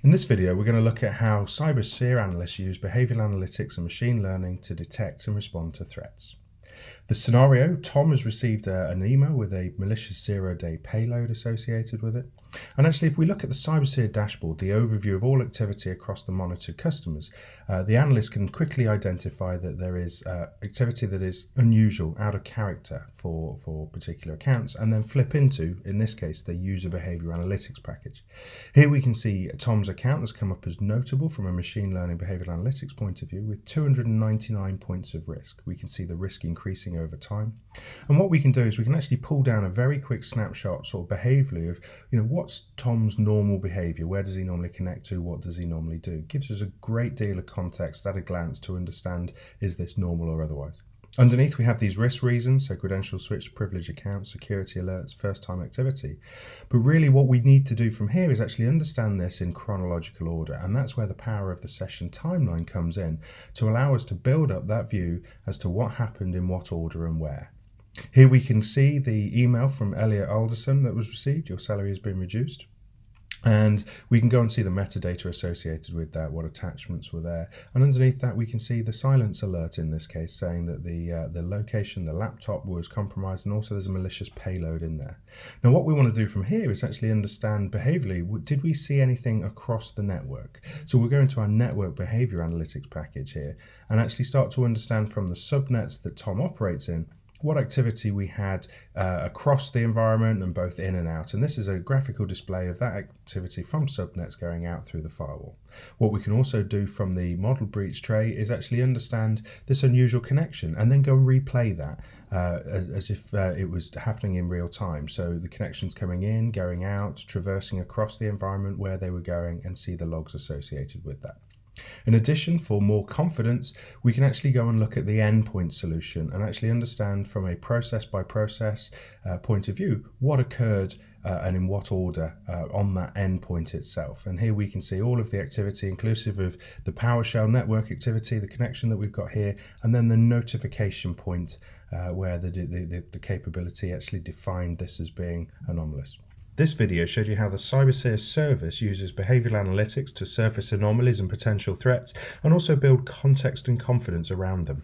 In this video, we're going to look at how Cyberseer analysts use behavioral analytics and machine learning to detect and respond to threats. The scenario: Tom has received an email with a malicious zero-day payload associated with it. And actually, if we look at the Cyberseer dashboard, the overview of all activity across the monitored customers, the analyst can quickly identify that there is activity that is unusual, out of character for particular accounts, and then flip into, in this case, the user behavior analytics package. Here we can see Tom's account has come up as notable from a machine learning behavioral analytics point of view with 299 points of risk. We can see the risk increasing over time. And what we can do is we can actually pull down a very quick snapshot sort of behaviorally of, what's Tom's normal behavior? Where does he normally connect to? What does he normally do? It gives us a great deal of context at a glance to understand, is this normal or otherwise? Underneath, we have these risk reasons, so credential switch, privilege accounts, security alerts, first-time activity. But really what we need to do from here is actually understand this in chronological order, and that's where the power of the session timeline comes in to allow us to build up that view as to what happened in what order and where. Here we can see the email from Elliot Alderson that was received: your salary has been reduced. And we can go and see the metadata associated with that, what attachments were there. And underneath that, we can see the silence alert in this case, saying that the location, the laptop was compromised, and also there's a malicious payload in there. Now, what we want to do from here is actually understand behaviorally, did we see anything across the network? So we'll go into our network behavior analytics package here and actually start to understand from the subnets that Tom operates in, what activity we had across the environment and both in and out. And this is a graphical display of that activity from subnets going out through the firewall. What we can also do from the model breach tray is actually understand this unusual connection and then go and replay that as if it was happening in real time. So the connections coming in, going out, traversing across the environment where they were going, and see the logs associated with that. In addition, for more confidence, we can actually go and look at the endpoint solution and actually understand from a process by process point of view what occurred and in what order on that endpoint itself. And here we can see all of the activity inclusive of the PowerShell network activity, the connection that we've got here, and then the notification point where the capability actually defined this as being anomalous. This video showed you how the Cyberseer service uses behavioral analytics to surface anomalies and potential threats, and also build context and confidence around them.